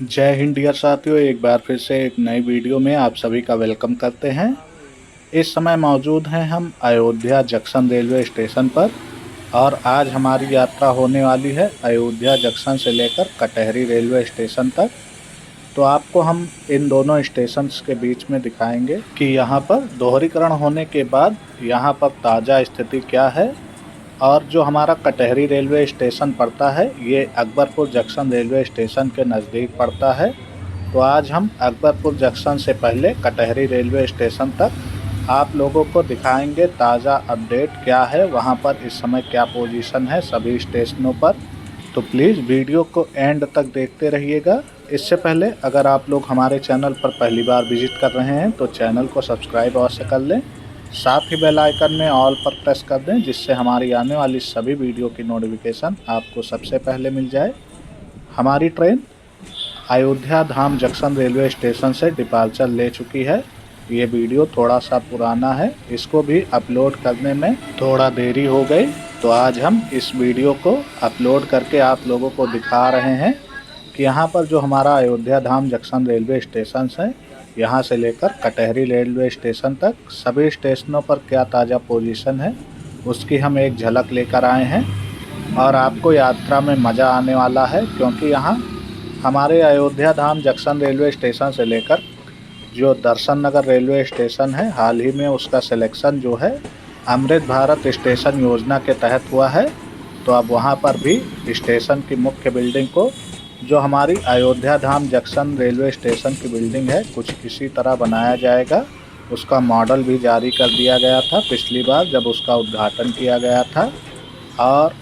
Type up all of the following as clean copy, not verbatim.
जय हिंद डियर साथियों, एक बार फिर से एक नई वीडियो में आप सभी का वेलकम करते हैं। इस समय मौजूद हैं हम अयोध्या जंक्शन रेलवे स्टेशन पर और आज हमारी यात्रा होने वाली है अयोध्या जंक्शन से लेकर कटहरी रेलवे स्टेशन तक। तो आपको हम इन दोनों स्टेशंस के बीच में दिखाएंगे कि यहाँ पर दोहरीकरण होने के बाद यहाँ पर ताज़ा स्थिति क्या है। और जो हमारा कटहरी रेलवे स्टेशन पड़ता है ये अकबरपुर जंक्शन रेलवे स्टेशन के नज़दीक पड़ता है। तो आज हम अकबरपुर जंक्शन से पहले कटहरी रेलवे स्टेशन तक आप लोगों को दिखाएंगे ताज़ा अपडेट क्या है, वहां पर इस समय क्या पोजीशन है सभी स्टेशनों पर। तो प्लीज़ वीडियो को एंड तक देखते रहिएगा। इससे पहले अगर आप लोग हमारे चैनल पर पहली बार विजिट कर रहे हैं तो चैनल को सब्सक्राइब अवश्य कर लें, साथ ही बेल आइकन में ऑल पर प्रेस कर दें जिससे हमारी आने वाली सभी वीडियो की नोटिफिकेशन आपको सबसे पहले मिल जाए। हमारी ट्रेन अयोध्या धाम जंक्शन रेलवे स्टेशन से डिपार्चर ले चुकी है। ये वीडियो थोड़ा सा पुराना है, इसको भी अपलोड करने में थोड़ा देरी हो गई, तो आज हम इस वीडियो को अपलोड करके आप लोगों को दिखा रहे हैं कि यहाँ पर जो हमारा अयोध्या धाम जंक्शन रेलवे स्टेशन है यहाँ से लेकर कटहरी रेलवे स्टेशन तक सभी स्टेशनों पर क्या ताज़ा पोजीशन है उसकी हम एक झलक लेकर आए हैं। और आपको यात्रा में मज़ा आने वाला है क्योंकि यहाँ हमारे अयोध्या धाम जंक्शन रेलवे स्टेशन से लेकर जो दर्शन नगर रेलवे स्टेशन है हाल ही में उसका सिलेक्शन जो है अमृत भारत स्टेशन योजना के तहत हुआ है। तो अब वहाँ पर भी स्टेशन की मुख्य बिल्डिंग को जो हमारी अयोध्या धाम जंक्शन रेलवे स्टेशन की बिल्डिंग है कुछ इसी तरह बनाया जाएगा। उसका मॉडल भी जारी कर दिया गया था पिछली बार जब उसका उद्घाटन किया गया था। और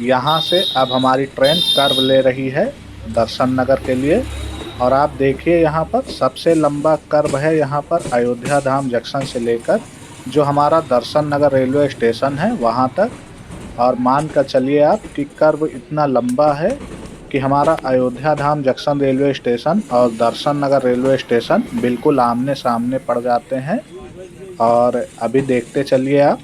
यहाँ से अब हमारी ट्रेन कर्व ले रही है दर्शन नगर के लिए। और आप देखिए यहाँ पर सबसे लंबा कर्व है यहाँ पर अयोध्या धाम जंक्शन से लेकर जो हमारा दर्शन नगर रेलवे स्टेशन है वहाँ तक। और मान कर चलिए आप कि कर्व इतना लंबा है कि हमारा अयोध्या धाम जंक्शन रेलवे स्टेशन और दर्शन नगर रेलवे स्टेशन बिल्कुल आमने सामने पड़ जाते हैं। और अभी देखते चलिए आप,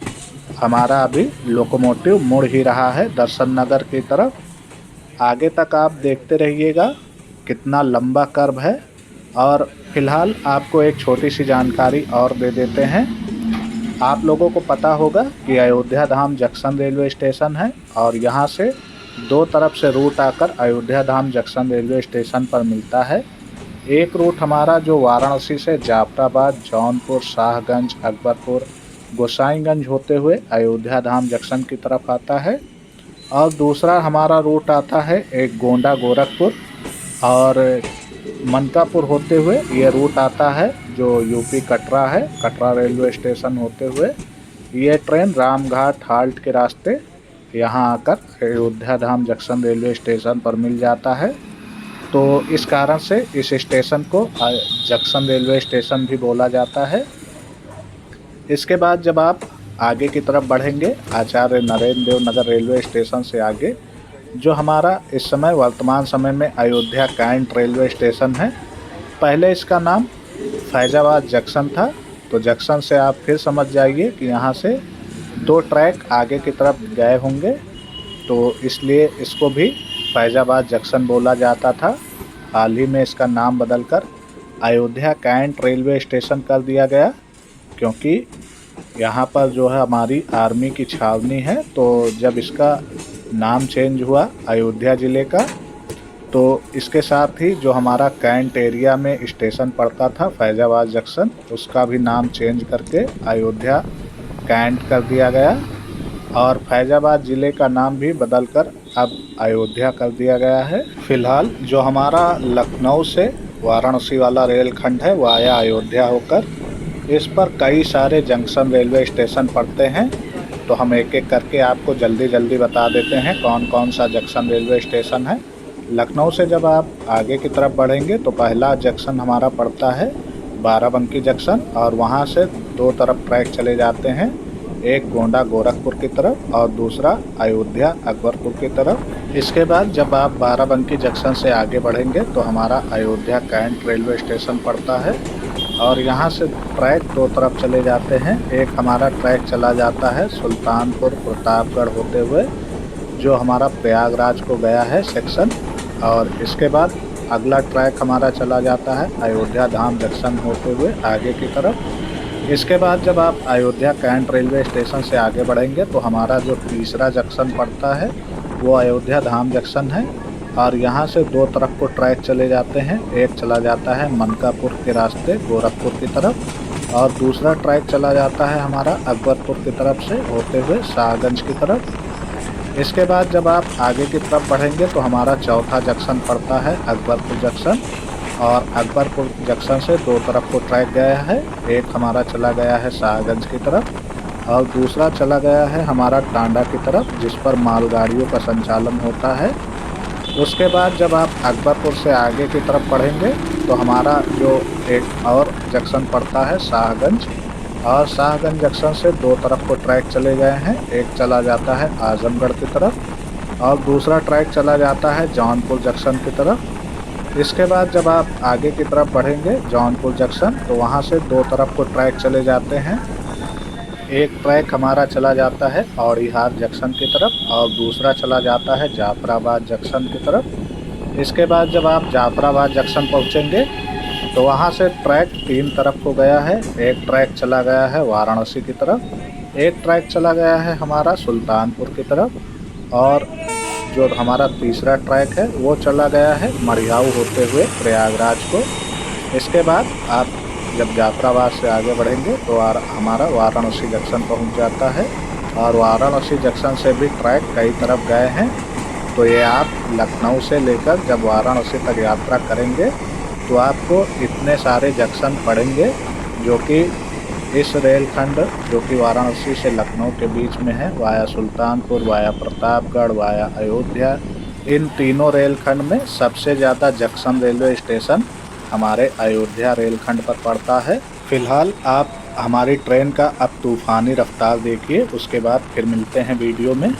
हमारा अभी लोकोमोटिव मुड़ ही रहा है दर्शन नगर की तरफ। आगे तक आप देखते रहिएगा कितना लंबा कर्व है। और फिलहाल आपको एक छोटी सी जानकारी और दे देते हैं। आप लोगों को पता होगा कि अयोध्या धाम जंक्शन रेलवे स्टेशन है और यहाँ से दो तरफ से रूट आकर अयोध्या धाम जंक्शन रेलवे स्टेशन पर मिलता है। एक रूट हमारा जो वाराणसी से जाफराबाद, जौनपुर, शाहगंज, अकबरपुर, गोसाईगंज होते हुए अयोध्या धाम जंक्शन की तरफ आता है। और दूसरा हमारा रूट आता है एक गोंडा, गोरखपुर और मनकापुर होते हुए ये रूट आता है जो यूपी कटरा है, कटरा रेलवे स्टेशन होते हुए ये ट्रेन रामघाट हाल्ट के रास्ते यहाँ आकर अयोध्या धाम जंक्शन रेलवे स्टेशन पर मिल जाता है। तो इस कारण से इस स्टेशन को जंक्शन रेलवे स्टेशन भी बोला जाता है। इसके बाद जब आप आगे की तरफ बढ़ेंगे आचार्य नरेंद्र देव नगर रेलवे स्टेशन से आगे जो हमारा इस समय वर्तमान समय में अयोध्या कैंट रेलवे स्टेशन है, पहले इसका नाम फैजाबाद जंक्शन था। तो जंक्शन से आप फिर समझ जाइए कि यहाँ से दो ट्रैक आगे की तरफ गए होंगे, तो इसलिए इसको भी फैजाबाद जंक्शन बोला जाता था। हाल ही में इसका नाम बदलकर अयोध्या कैंट रेलवे स्टेशन कर दिया गया क्योंकि यहाँ पर जो है हमारी आर्मी की छावनी है। तो जब इसका नाम चेंज हुआ अयोध्या ज़िले का तो इसके साथ ही जो हमारा कैंट एरिया में स्टेशन पड़ता था फैजाबाद जंक्शन उसका भी नाम चेंज करके अयोध्या कैंट कर दिया गया। और फैजाबाद ज़िले का नाम भी बदलकर अब अयोध्या कर दिया गया है। फ़िलहाल जो हमारा लखनऊ से वाराणसी वाला रेलखंड है वो आया अयोध्या होकर, इस पर कई सारे जंक्शन रेलवे स्टेशन पड़ते हैं। तो हम एक एक करके आपको जल्दी जल्दी बता देते हैं कौन कौन सा जंक्शन रेलवे स्टेशन है। लखनऊ से जब आप आगे की तरफ बढ़ेंगे तो पहला जंक्शन हमारा पड़ता है बाराबंकी जंक्शन और वहाँ से दो तरफ ट्रैक चले जाते हैं, एक गोंडा गोरखपुर की तरफ और दूसरा अयोध्या अकबरपुर की तरफ। इसके बाद जब आप बाराबंकी जंक्शन से आगे बढ़ेंगे तो हमारा अयोध्या कैंट रेलवे स्टेशन पड़ता है और यहाँ से ट्रैक दो तरफ चले जाते हैं। एक हमारा ट्रैक चला जाता है सुल्तानपुर प्रतापगढ़ होते हुए जो हमारा प्रयागराज को गया है सेक्शन। और इसके बाद अगला ट्रैक हमारा चला जाता है अयोध्या धाम जंक्शन होते हुए आगे की तरफ। इसके बाद जब आप अयोध्या कैंट रेलवे स्टेशन से आगे बढ़ेंगे तो हमारा जो तीसरा जंक्शन पड़ता है वो अयोध्या धाम जंक्शन है। और यहाँ से दो तरफ को ट्रैक चले जाते हैं, एक चला जाता है मनकापुर के रास्ते गोरखपुर की तरफ और दूसरा ट्रैक चला जाता है हमारा अकबरपुर की तरफ से होते हुए शाहगंज की तरफ। इसके बाद जब आप आगे की तरफ बढ़ेंगे तो हमारा चौथा जंक्शन पड़ता है अकबरपुर जंक्शन और अकबरपुर जंक्शन से दो तरफ को ट्रैक गया है, एक हमारा चला गया है शाहगंज की तरफ और दूसरा चला गया है हमारा टांडा की तरफ जिस पर मालगाड़ियों का संचालन होता है। उसके बाद जब आप अकबरपुर से आगे की तरफ बढ़ेंगे तो हमारा जो एक और जंक्शन पड़ता है शाहगंज और शाहगंज जंक्शन से दो तरफ को ट्रैक चले गए हैं, एक चला जाता है आजमगढ़ की तरफ और दूसरा ट्रैक चला जाता है जौनपुर जंक्शन की तरफ। इसके बाद जब आप आगे की तरफ बढ़ेंगे जौनपुर जंक्शन तो वहां से दो तरफ को ट्रैक चले जाते हैं, एक ट्रैक हमारा चला जाता है औड़ीहार जंक्शन की तरफ और दूसरा चला जाता है जाफराबाद जंक्शन की तरफ। इसके बाद जब आप जाफराबाद जंक्शन पहुंचेंगे तो वहां से ट्रैक तीन तरफ को गया है, एक ट्रैक चला गया है वाराणसी की तरफ, एक ट्रैक चला गया है हमारा सुल्तानपुर की तरफ और जो हमारा तीसरा ट्रैक है वो चला गया है मरिहाऊ होते हुए प्रयागराज को। इसके बाद आप जब जाफराबाद से आगे बढ़ेंगे तो हमारा वाराणसी जंक्शन पहुंच जाता है और वाराणसी जंक्शन से भी ट्रैक कई तरफ गए हैं। तो ये आप लखनऊ से लेकर जब वाराणसी तक यात्रा करेंगे तो आपको इतने सारे जंक्शन पड़ेंगे जो कि इस रेलखंड जो कि वाराणसी से लखनऊ के बीच में है via Sultanpur via Pratapgarh via Ayodhya, इन तीनों रेलखंड में सबसे ज़्यादा जंक्शन रेलवे स्टेशन हमारे अयोध्या रेलखंड पर पड़ता है। फिलहाल आप हमारी ट्रेन का अब तूफ़ानी रफ्तार देखिए, उसके बाद फिर मिलते हैं वीडियो में।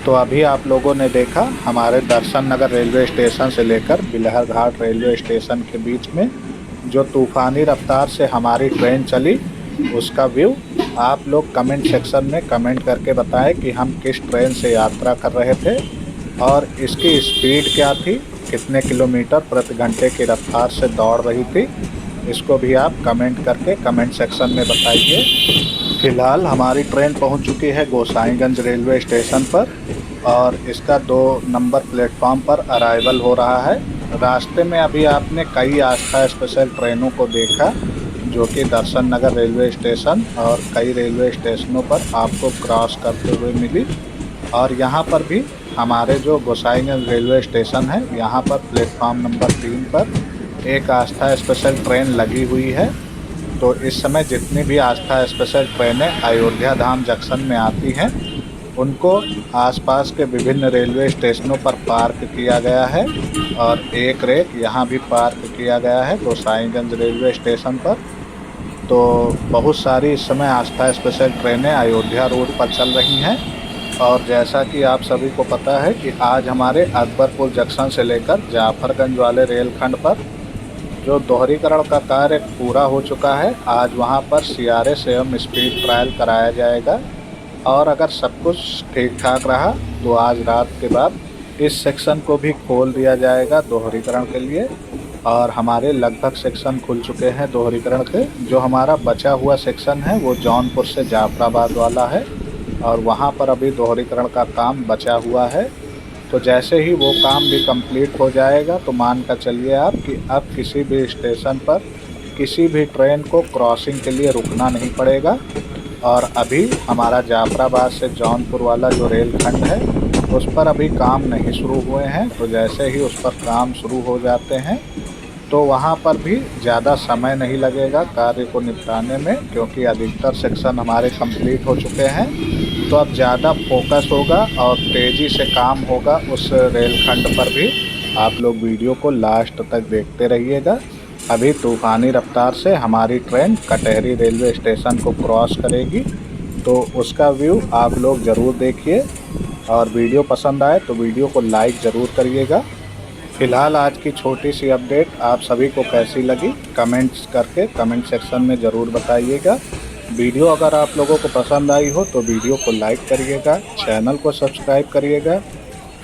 तो अभी आप लोगों ने देखा हमारे दर्शन नगर रेलवे स्टेशन से लेकर बिलहर घाट रेलवे स्टेशन के बीच में जो तूफ़ानी रफ्तार से हमारी ट्रेन चली उसका व्यू। आप लोग कमेंट सेक्शन में कमेंट करके बताएं कि हम किस ट्रेन से यात्रा कर रहे थे और इसकी स्पीड क्या थी, कितने किलोमीटर प्रति घंटे की रफ्तार से दौड़ रही थी, इसको भी आप कमेंट करके कमेंट सेक्शन में बताइए। फ़िलहाल हमारी ट्रेन पहुंच चुकी है गोसाईगंज रेलवे स्टेशन पर और इसका 2 नंबर प्लेटफॉर्म पर अराइवल हो रहा है। रास्ते में अभी आपने कई आस्था स्पेशल ट्रेनों को देखा जो कि दर्शन नगर रेलवे स्टेशन और कई रेलवे स्टेशनों पर आपको क्रॉस करते हुए मिली और यहाँ पर भी हमारे जो गोसाईगंज रेलवे स्टेशन है यहाँ पर प्लेटफॉर्म नंबर 3 पर एक आस्था स्पेशल ट्रेन लगी हुई है। तो इस समय जितनी भी आस्था स्पेशल ट्रेनें अयोध्या धाम जंक्शन में आती हैं उनको आसपास के विभिन्न रेलवे स्टेशनों पर पार्क किया गया है और एक रेक यहाँ भी पार्क किया गया है गोसाईगंज रेलवे स्टेशन पर। तो बहुत सारी इस समय आस्था स्पेशल ट्रेनें अयोध्या रोड पर चल रही हैं और जैसा कि आप सभी को पता है कि आज हमारे अकबरपुर जंक्शन से लेकर जाफरगंज वाले रेलखंड पर जो दोहरीकरण का कार्य पूरा हो चुका है। आज वहां पर CRS एवं स्पीड ट्रायल कराया जाएगा और अगर सब कुछ ठीक ठाक रहा तो आज रात के बाद इस सेक्शन को भी खोल दिया जाएगा दोहरीकरण के लिए। और हमारे लगभग सेक्शन खुल चुके हैं दोहरीकरण के। जो हमारा बचा हुआ सेक्शन है वो जौनपुर से जाफराबाद वाला है और वहाँ पर अभी दोहरीकरण का काम बचा हुआ है। तो जैसे ही वो काम भी कंप्लीट हो जाएगा तो मान कर चलिए आप कि अब किसी भी स्टेशन पर किसी भी ट्रेन को क्रॉसिंग के लिए रुकना नहीं पड़ेगा। और अभी हमारा जाफराबाद से जौनपुर वाला जो रेलखंड है उस पर अभी काम नहीं शुरू हुए हैं। तो जैसे ही उस पर काम शुरू हो जाते हैं तो वहाँ पर भी ज़्यादा समय नहीं लगेगा कार्य को निपटाने में, क्योंकि अधिकतर सेक्शन हमारे कंप्लीट हो चुके हैं। तो अब ज़्यादा फोकस होगा और तेज़ी से काम होगा उस रेलखंड पर भी। आप लोग वीडियो को लास्ट तक देखते रहिएगा। अभी तूफ़ानी रफ्तार से हमारी ट्रेन कटहरी रेलवे स्टेशन को क्रॉस करेगी, तो उसका व्यू आप लोग ज़रूर देखिए। और वीडियो पसंद आए तो वीडियो को लाइक ज़रूर करिएगा। फ़िलहाल आज की छोटी सी अपडेट आप सभी को कैसी लगी कमेंट्स करके कमेंट सेक्शन में ज़रूर बताइएगा। वीडियो अगर आप लोगों को पसंद आई हो तो वीडियो को लाइक करिएगा, चैनल को सब्सक्राइब करिएगा।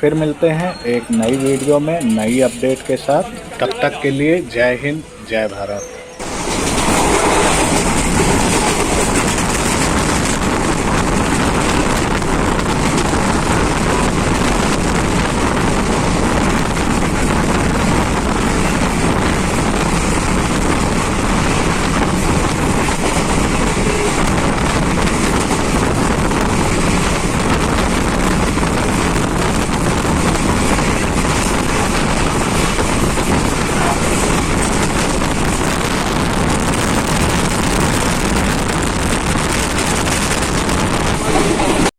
फिर मिलते हैं एक नई वीडियो में नई अपडेट के साथ। तब तक के लिए जय हिंद, जय भारत।